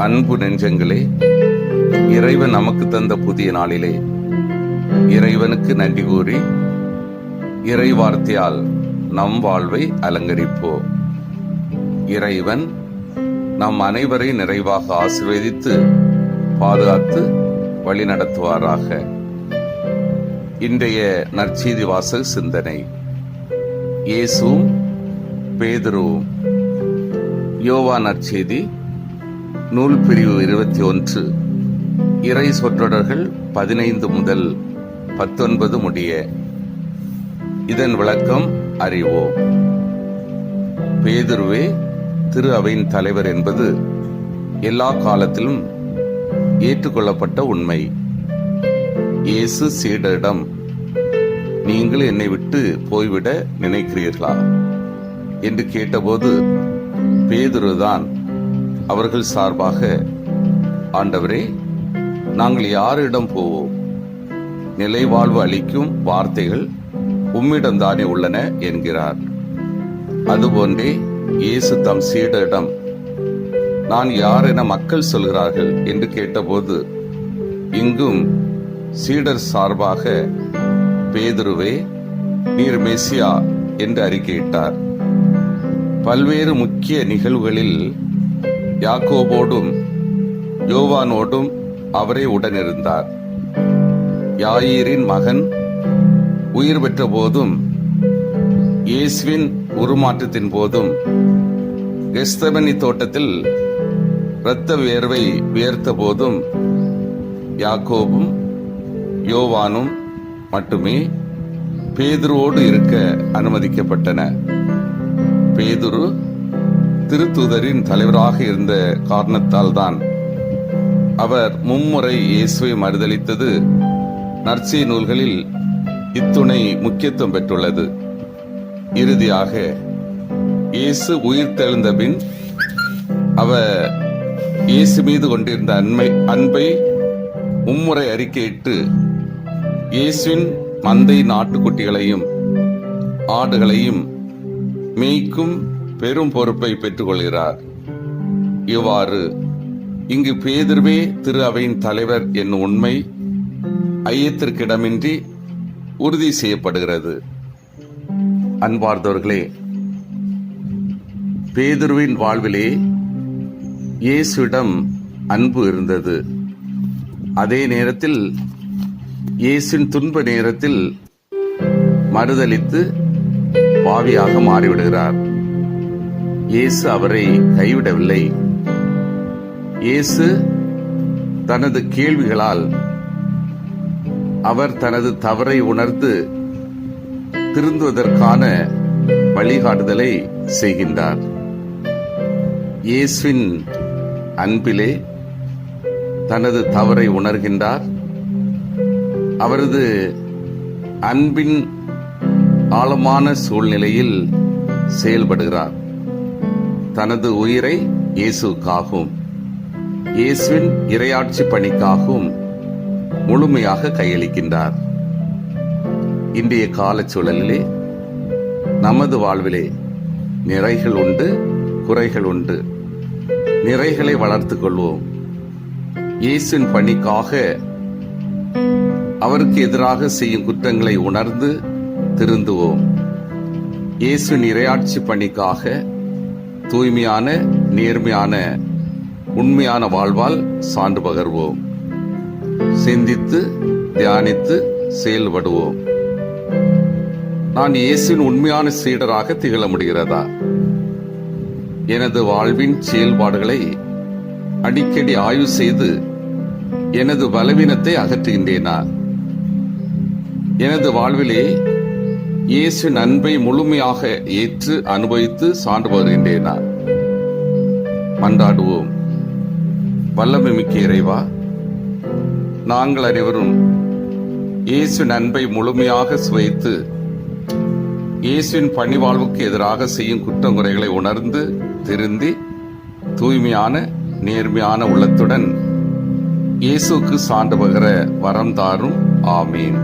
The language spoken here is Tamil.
அன்பு நெஞ்சங்களே, இறைவன் நமக்கு தந்த புதிய நாளிலே இறைவனுக்கு நன்றி கூறி இறை வார்த்தையால் நம் வாழ்வை அலங்கரிப்போம். இறைவன் நம் அனைவரை நிறைவாக ஆசீர்வதித்து பாதுகாத்து வழி நடத்துவாராக. இன்றைய நற்செய்தி வாசக சிந்தனை. இயேசுவும் பேதுருவும். யோவான் நற்செய்தி நூல் பிரிவு 21, இறை சொற்றொடர்கள் 15 முதல் 19 முடிய. இதன் விளக்கம் அறிவோம். பேதுருவே திரு அவையின் தலைவர் என்பது எல்லா காலத்திலும் ஏற்றுக்கொள்ளப்பட்ட உண்மை. இயேசு சீடரிடம், நீங்கள் என்னை விட்டு போய்விட நினைக்கிறீர்களா என்று கேட்டபோது பேதுருதான் அவர்கள் சார்பாக, ஆண்டவரே, நாங்கள் யாரிடம் போவோம்? நிலை வாழ்வு அளிக்கும் வார்த்தைகள் உம்மிடம்தானே உள்ளன என்கிறார். அதுபோன்றே இயேசு தம் சீடரிடம், நான் யார் என மக்கள் சொல்கிறார்கள் என்று கேட்டபோது இங்கும் சீடர் சார்பாக, பேதுருவே, நீர் மெசியா என்று அறிக்கையிட்டார். பல்வேறு முக்கிய நிகழ்வுகளில் யாக்கோபோடும் யோவானோடும் அவரே உடனிருந்தார். யாயீரின் மகன் உயிர் பெற்ற போதும், இயேசுவின் உருமாற்றத்தின் போதும், கெத்செமனி தோட்டத்தில் இரத்த வியர்வை வியர்த்த போதும் யாக்கோபும் யோவானும் மட்டுமே பேதுருவோடு இருக்க அனுமதிக்கப்பட்டன. பேதுரு திருத்தூதரின் தலைவராக இருந்த காரணத்தால் தான் அவர் மும்முறை இயேசுவை மறுதலித்தது நற்செய்தி நூல்களில் இத்துணை முக்கியத்துவம் பெற்றுள்ளது. இறுதியாக இயேசு உயிர் தெழுந்த பின் அவர் இயேசு மீது கொண்டிருந்த அன்பை மும்முறை அறிக்கையிட்டு இயேசுவின் மந்தை நாட்டுக்குட்டிகளையும் ஆடுகளையும் மேய்க்கும் பெரும் பொறுப்பை பெற்றுக் கொள்கிறார். இவ்வாறு இங்கு பேதுருவே திரு அவையின் தலைவர் என்னும் உண்மை ஐயத்திற்கிடமின்றி உறுதி செய்யப்படுகிறது. அன்பார்ந்தவர்களே, பேதுருவின் வாழ்விலே இயேசுவிடம் அன்பு இருந்தது. அதே நேரத்தில் இயேசுவின் துன்ப நேரத்தில் மறுதலித்து பாவியாக மாறிவிடுகிறார். இயேசு அவரை கைவிடவில்லை. இயேசு தனது கேள்விகளால் அவர் தனது தவறை உணர்ந்து திருந்துவதற்கான வழிகாட்டுதலை செய்கின்றார். இயேசுவின் அன்பிலே தனது தவறை உணர்கின்றார். அவரது அன்பின் ஆழமான சூழ்நிலையில் செயல்படுகிறார். தனது உயிரை இயேசுக்காகவும் இயேசுவின் இறையாட்சி பணிக்காகவும் முழுமையாக கையளிக்கின்றார். இன்றைய காலச்சூழலிலே நமது வாழ்விலே நிறைகள் உண்டு, குறைகள் உண்டு. நிறைகளை வளர்த்துக் கொள்வோம். இயேசுவின் பணிக்காக அவருக்கு எதிராக செய்யும் குற்றங்களை உணர்ந்து திருந்துவோம். இயேசுவின் இறையாட்சி பணிக்காக தூய்மையான, நேர்மையான, உண்மையான வாழ்வால் சான்று பகர்வோம். சிந்தித்து தியானித்து செயல்படுவோம். நான் இயேசுவின் உண்மையான சீடராக திகழ முடிகிறதா? எனது வாழ்வின் செயல்பாடுகளை அடிக்கடி ஆய்வு செய்து எனது பலவீனத்தை அகற்றுகின்றேனா? எனது வாழ்விலே இயேசுவின் அன்பை முழுமையாக ஏற்று அனுபவித்து சான்று பகர்கின்றேனா? மன்றாடுவோம். வல்லமை மிக்க இறைவா, நாங்கள் அனைவரும் இயேசுவின் அன்பை முழுமையாக சுவைத்து இயேசுவின் பணிவாழ்வுக்கு எதிராக செய்யும் குற்றங்குறைகளை உணர்ந்து திருந்தி தூய்மையான, நேர்மையான உள்ளத்துடன் இயேசுக்கு சான்று பகர வரம் தாரும். ஆமீன்.